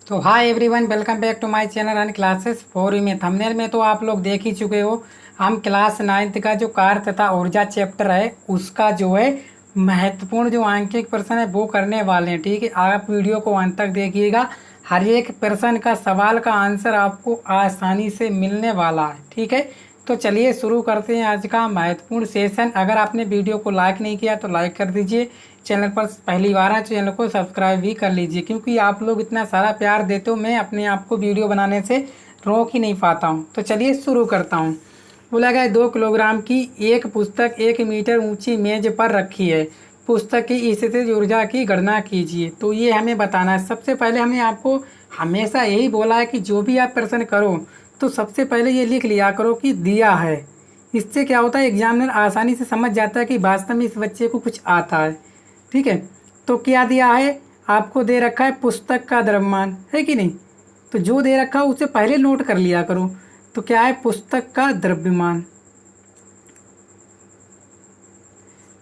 तो hi everyone, welcome back to my channel and classes for you में। Thumbnail में तो आप लोग देख ही चुके हो। हम क्लास 9th का जो कार्य तथा ऊर्जा चैप्टर है उसका जो है महत्वपूर्ण जो आंकिक प्रश्न है वो करने वाले हैं। ठीक है, आप वीडियो को अंत तक देखिएगा। हर एक प्रश्न का सवाल का आंसर आपको आसानी से मिलने वाला है। ठीक है, तो चलिए शुरू करते हैं आज का महत्वपूर्ण सेशन। अगर आपने वीडियो को लाइक नहीं किया तो लाइक कर दीजिए। चैनल पर पहली बार है तो चैनल को सब्सक्राइब भी कर लीजिए, क्योंकि आप लोग इतना सारा प्यार देते हो, मैं अपने आप को वीडियो बनाने से रोक ही नहीं पाता हूँ। तो चलिए शुरू करता हूँ। बोला गया 2 किलोग्राम की एक पुस्तक 1 मीटर ऊंची मेज पर रखी है। पुस्तक की स्थितिज ऊर्जा की गणना कीजिए। तो ये हमें बताना है। सबसे पहले हमने आपको हमेशा यही बोला है कि जो भी आप प्रश्न करो तो सबसे पहले ये लिख लिया करो कि दिया है। इससे क्या होता है, एग्जामिनर आसानी से समझ जाता है कि वास्तव में इस बच्चे को कुछ आता है। ठीक है, तो क्या दिया है आपको, दे रखा है पुस्तक का द्रव्यमान, है कि नहीं। तो जो दे रखा है उसे पहले नोट कर लिया करो। तो क्या है, पुस्तक का द्रव्यमान।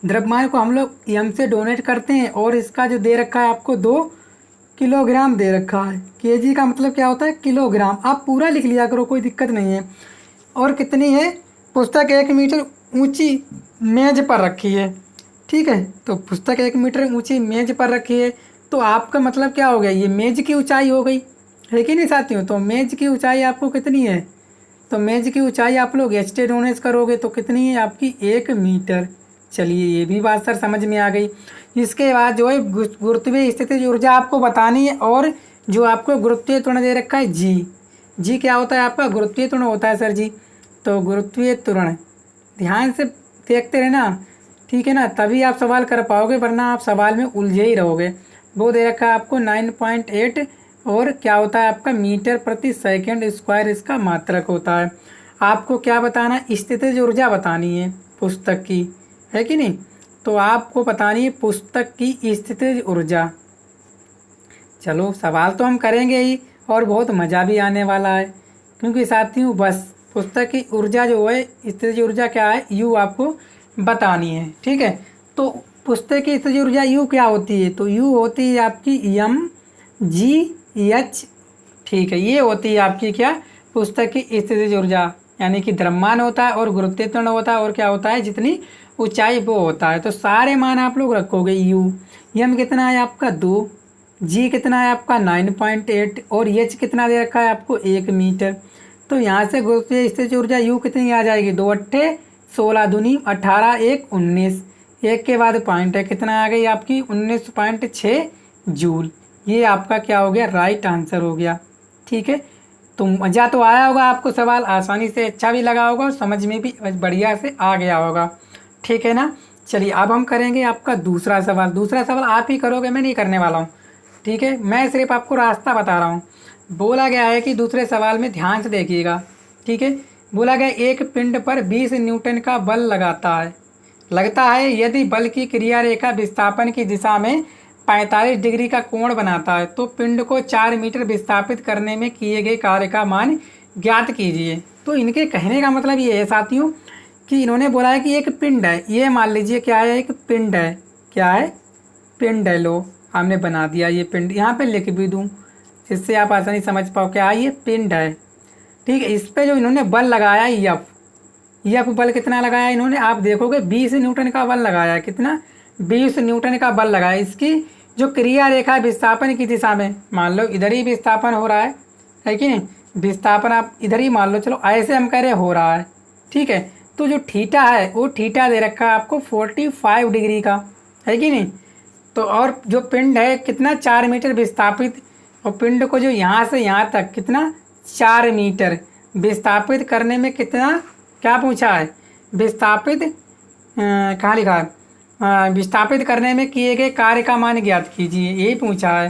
द्रव्यमान को हम लोग एम से डोनेट करते हैं और इसका जो दे रखा है आपको 2 किलोग्राम दे रखा है। केजी का मतलब क्या होता है, किलोग्राम। आप पूरा लिख लिया करो, कोई दिक्कत नहीं है। और कितनी है, पुस्तक 1 मीटर ऊंची मेज पर रखी है। ठीक है, तो पुस्तक 1 मीटर ऊंची मेज पर रखी है। तो आपका मतलब क्या हो गया, ये मेज की ऊंचाई हो गई, है कि नहीं साथियों। तो मेज की ऊंचाई आपको कितनी है, तो मेज की ऊंचाई आप लोग एच टे डोनेस करोगे तो कितनी है आपकी, 1 मीटर। चलिए ये भी बात सर समझ में आ गई। इसके बाद जो है गुरुत्वीय स्थितिज ऊर्जा आपको बतानी है। और जो आपको गुरुत्वीय त्वरण दे रखा है जी। जी क्या होता है आपका, गुरुत्वीय त्वरण होता है सर जी। तो गुरुत्वीय त्वरण ध्यान से देखते रहना, ठीक है ना, तभी आप सवाल कर पाओगे, वरना आप सवाल में उलझे ही रहोगे। वो दे रखा है आपको 9.8 और क्या होता है आपका मीटर प्रति सेकंड स्क्वायर इसका मात्रक होता है। आपको क्या बताना है, स्थितिज ऊर्जा बतानी है पुस्तक की, है कि नहीं। तो आपको बतानी है पुस्तक की स्थितिज ऊर्जा। चलो सवाल तो हम करेंगे ही और बहुत मज़ा भी आने वाला है, क्योंकि साथियों बस पुस्तक की ऊर्जा जो है, स्थितिज ऊर्जा क्या है, यू आपको बतानी है। ठीक है, तो पुस्तक की स्थितिज ऊर्जा यू क्या होती है, तो यू होती है आपकी एम जी एच। ठीक है, ये होती है आपकी क्या, पुस्तक की स्थितिज ऊर्जा, यानी कि द्रव्यमान होता है और गुरुत्वीय त्वरण होता है और क्या होता है, जितनी ऊंचाई वो होता है। तो सारे मान आप लोग रखोगे। यू एम कितना है आपका 2, जी कितना है आपका 9.8 और एच कितना दे रखा है आपको 1 मीटर। तो यहाँ से गुरुत्वीय स्थितिज ऊर्जा यू कितनी आ जाएगी, 2 अट्ठे 16 दूनी 18 1 19, एक के बाद पॉइंट है, कितना आ गई आपकी 19.6 जूल। ये आपका क्या हो गया, राइट आंसर हो गया। ठीक है, तो मज़ा तो आया होगा आपको, सवाल आसानी से अच्छा भी लगा होगा और समझ में भी बढ़िया से आ गया होगा। ठीक है ना। चलिए अब हम करेंगे आपका दूसरा सवाल। दूसरा सवाल आप ही करोगे, मैं नहीं करने वाला हूँ। ठीक है, मैं सिर्फ आपको रास्ता बता रहा हूँ। बोला गया है कि दूसरे सवाल में ध्यान से देखिएगा। ठीक है, बोला गया एक पिंड पर 20 न्यूटन का बल लगता है यदि बल की क्रिया रेखा विस्थापन की दिशा में 45 डिग्री का कोण बनाता है तो पिंड को 4 मीटर विस्थापित करने में किए गए कार्य का मान ज्ञात कीजिए। तो इनके कहने का मतलब ये है साथियों कि इन्होंने बोला है कि एक पिंड है, ये मान लीजिए क्या है, एक पिंड है। क्या है, पिंड है। लो हमने बना दिया ये पिंड, यहाँ पे लिख भी दूँ जिससे आप आसानी समझ पाओ क्या है, ये पिंड है। ठीक है, इस पे जो इन्होंने बल लगाया यफ, यफ बल कितना लगाया इन्होंने, आप देखोगे 20 न्यूटन का बल लगाया। कितना, 20 न्यूटन का बल लगाया। इसकी जो क्रिया रेखा विस्थापन की दिशा में, मान लो इधर ही विस्थापन हो रहा है कि नहीं, विस्थापन आप इधर ही मान लो, चलो ऐसे हम कह रहे हो रहा है। ठीक है, तो जो थीटा है वो थीटा दे रखा है आपको 45 डिग्री का, है कि नहीं। तो और जो पिंड है कितना, 4 मीटर विस्थापित, और पिंड को जो यहाँ से यहाँ तक कितना, 4 मीटर विस्थापित करने में कितना, क्या पूछा है, विस्थापित कहाँ लिखा है, विस्थापित करने में किए गए कार्य का मान ज्ञात कीजिए, यही पूछा है,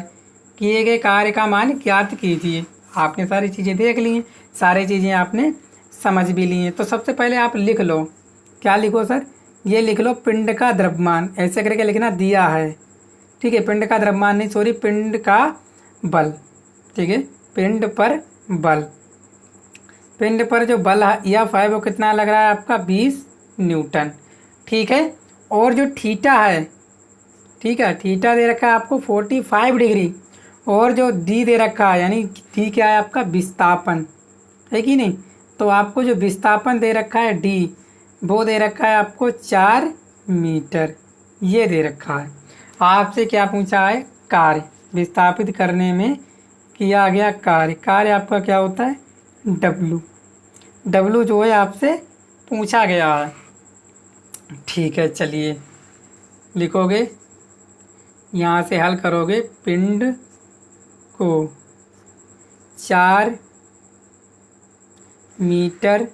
किए गए कार्य का मान ज्ञात कीजिए। आपने सारी चीज़ें देख ली हैं, सारी चीज़ें आपने समझ भी ली हैं। तो सबसे पहले आप लिख लो, क्या लिखो सर, ये लिख लो पिंड का द्रव्यमान, ऐसे करके लिखना, दिया है। ठीक है, पिंड का द्रव्यमान नहीं, सॉरी, पिंड का बल। ठीक है, पिंड पर बल, पिंड पर जो बल एफ है वो कितना लग रहा है आपका 20 न्यूटन। ठीक है, और जो थीटा है, ठीक है, थीटा दे रखा है आपको 45 डिग्री, और जो डी दे रखा है, यानी डी क्या है आपका विस्थापन, है कि नहीं। तो आपको जो विस्थापन दे रखा है डी, वो दे रखा है आपको 4 मीटर, ये दे रखा है। आपसे क्या पूछा है, कार्य विस्थापित करने में किया गया कार्य, कार्य आपका क्या होता है डब्लू, डब्लू जो है आपसे पूछा गया है। ठीक है, चलिए लिखोगे, यहाँ से हल करोगे, पिंड को 4 मीटर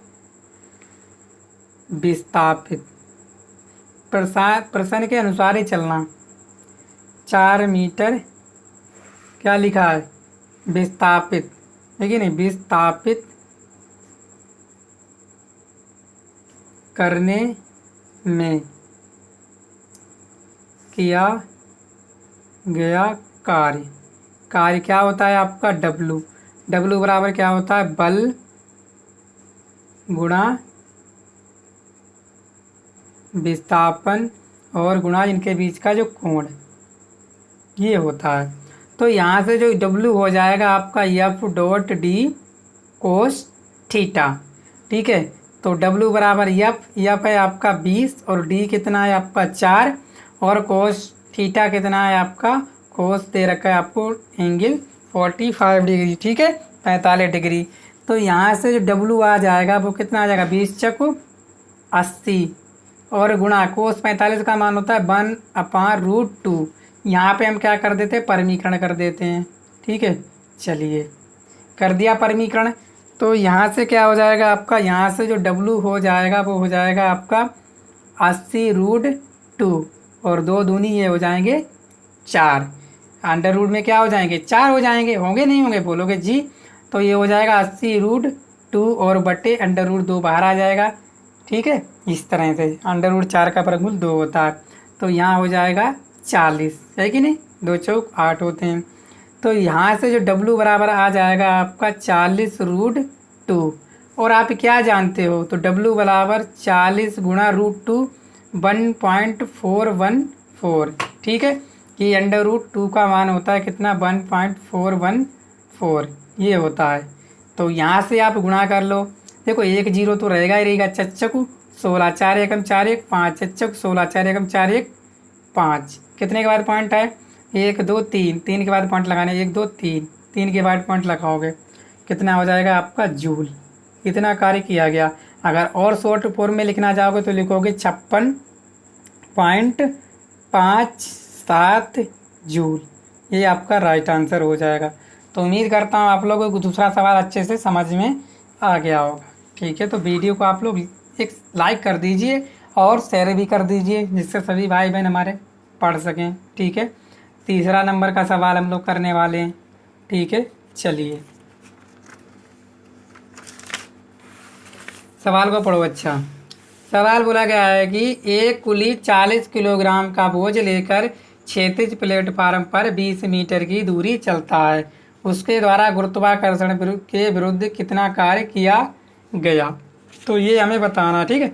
विस्थापित, प्रश्न के अनुसार ही चलना, 4 मीटर क्या लिखा है विस्थापित, है कि नहीं, विस्थापित करने में किया गया कार्य, कार्य क्या होता है आपका डब्लू, डब्लू बराबर क्या होता है बल गुणा विस्थापन और गुणा इनके बीच का जो कोण, ये होता है। तो यहाँ से जो डब्लू हो जाएगा आपका F dot d cos theta, ठीक है। तो डब्लू बराबर एफ, एफ है आपका 20 और डी कितना है आपका 4 और कोस थीटा कितना है आपका, कोस दे रखा है आपको एंगल 45 डिग्री, ठीक है 45 डिग्री। तो यहाँ से जो डब्लू आ जाएगा वो कितना आ जाएगा 20 चक्कू 80 और गुणा कोस 45 का मान होता है 1/√2। यहाँ पे हम क्या कर देते हैं परमीकरण कर देते हैं, ठीक है। चलिए कर दिया परमीकरण, तो यहाँ से क्या हो जाएगा आपका, यहाँ से जो डब्लू हो जाएगा वो हो जाएगा आपका 80√2 और 2 दूनी ये हो जाएंगे 4, अंडर रूट में क्या हो जाएंगे 4 हो जाएंगे, होंगे नहीं होंगे बोलोगे जी। तो ये हो जाएगा 80√2 और बटे अंडर रूट 2 बाहर आ जाएगा, ठीक है। इस तरह से अंडर रूट 4 का वर्गमूल 2 होता है। तो यहाँ हो जाएगा 40, है कि नहीं, 2 चौक 8 होते हैं। तो यहाँ से जो डब्लू बराबर आ जाएगा आपका 40√2 और आप क्या जानते हो, तो डब्लू बराबर 40 गुणा √2 1.414, ठीक है। कि अंडर रूट 2 का मान होता है कितना 1.414 ये होता है। तो यहाँ से आप गुणा कर लो, देखो 1 0 तो रहेगा ही रहेगा, चच्चकू 16 4 एकम 4 1 5, चच्चक 16 4 एकम 4 1 5, कितने के बाद पॉइंट है 1 2 3, 3 के बाद पॉइंट लगाने 1 2 3, 3 के बाद पॉइंट लगाओगे कितना हो जाएगा आपका जूल, इतना कार्य किया गया। अगर और शॉर्ट फॉर्म में लिखना चाहोगे तो लिखोगे 56.57 जूल, ये आपका राइट आंसर हो जाएगा। तो उम्मीद करता हूँ आप लोगों को दूसरा सवाल अच्छे से समझ में आ गया होगा, ठीक है। तो वीडियो को आप लोग एक लाइक कर दीजिए और शेयर भी कर दीजिए जिससे सभी भाई बहन हमारे पढ़ सकें, ठीक है। तीसरा नंबर का सवाल हम लोग करने वाले हैं, ठीक है। चलिए सवाल को पढ़ो। अच्छा, सवाल बोला गया है कि एक कुली 40 किलोग्राम का बोझ लेकर क्षैतिज प्लेटफार्म पर 20 मीटर की दूरी चलता है, उसके द्वारा गुरुत्वाकर्षण के विरुद्ध कितना कार्य किया गया, तो ये हमें बताना, ठीक है।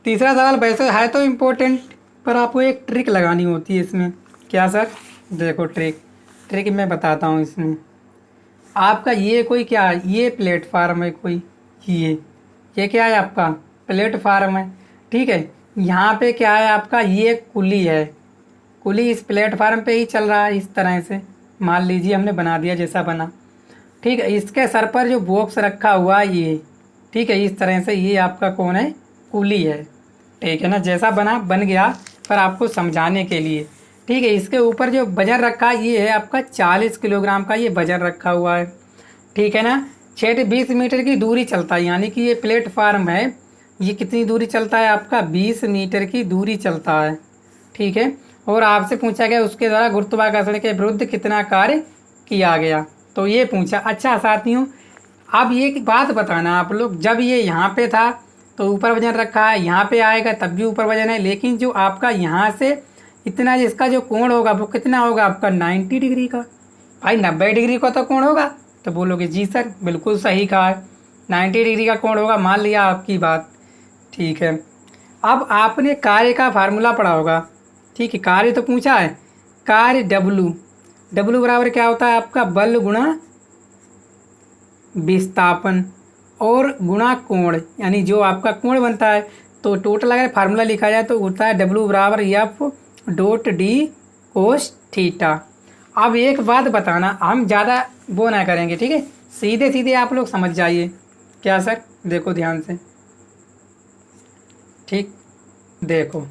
तीसरा सवाल वैसे है तो इम्पोर्टेंट, पर आपको एक ट्रिक लगानी होती है इसमें। क्या सर, देखो ट्रिक मैं बताता हूँ इसमें। आपका ये कोई क्या है, ये प्लेटफार्म है कोई, ये क्या है आपका प्लेटफार्म है, ठीक है। यहाँ पे क्या है आपका ये कुली है, कुली इस प्लेटफार्म पे ही चल रहा है इस तरह से, मान लीजिए हमने बना दिया जैसा बना, ठीक है। इसके सर पर जो बॉक्स रखा हुआ ये, ठीक है, इस तरह से ये आपका कौन है कुली है, ठीक है ना। जैसा बना बन गया पर आपको समझाने के लिए, ठीक है। इसके ऊपर जो वजन रखा है ये है आपका 40 किलोग्राम का ये वजन रखा हुआ है, ठीक है ना। 20 मीटर की दूरी चलता है, यानी कि ये प्लेटफार्म है, ये कितनी दूरी चलता है आपका 20 मीटर की दूरी चलता है, ठीक है। और आपसे पूछा गया उसके द्वारा गुरुत्वाकर्षण के विरुद्ध कितना कार्य किया गया, तो ये पूछा। अच्छा साथियों, अब ये बात बताना आप लोग, जब ये यहाँ पे था तो ऊपर वजन रखा है, यहाँ पे आएगा तब भी ऊपर वजन है, लेकिन जो आपका यहाँ से इतना जिसका जो कोण होगा वो कितना होगा आपका 90 डिग्री का। भाई 90 डिग्री का तो कोण होगा, तो बोलोगे जी सर बिल्कुल सही कहा है, 90 डिग्री का कोण होगा, मान लिया आपकी बात, ठीक है। अब आपने कार्य का फार्मूला पढ़ा होगा, ठीक है। कार्य तो पूछा है, कार्य डब्लू डब्ल्यू बराबर क्या होता है आपका बल गुणा विस्थापन और गुणा कोण, यानी जो आपका कोण बनता है। तो टोटल अगर फार्मूला लिखा जाए तो होता है डब्ल्यू बराबर F dot d cos theta. अब एक बात बताना, हम ज़्यादा वो ना करेंगे, ठीक है, सीधे सीधे आप लोग समझ जाइए। क्या सर? देखो ध्यान से, ठीक, देखो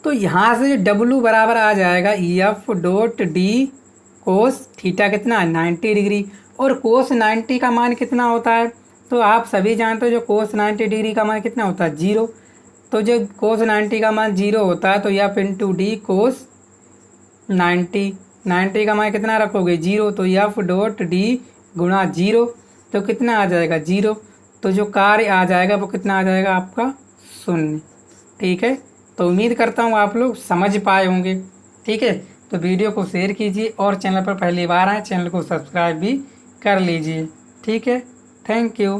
तो यहाँ से डब्लू बराबर आ जाएगा F dot d cos theta, कितना है 90 डिग्री। और कोस 90 का मान कितना होता है? तो आप सभी जानते हो जो कोस 90 डिग्री का मान कितना होता है 0। तो जो कोस 90 का मान 0 होता है तो एफ इंटू डी कोस 90 का मान कितना रखोगे 0, तो एफ डॉट डी गुणा 0 तो कितना आ जाएगा 0। तो जो कार्य आ जाएगा वो कितना आ जाएगा आपका 0। ठीक है, तो उम्मीद करता हूँ आप लोग समझ पाए होंगे। ठीक है, तो वीडियो को शेयर कीजिए और चैनल पर पहली बार आए चैनल को सब्सक्राइब भी कर लीजिए। ठीक है, थैंक यू।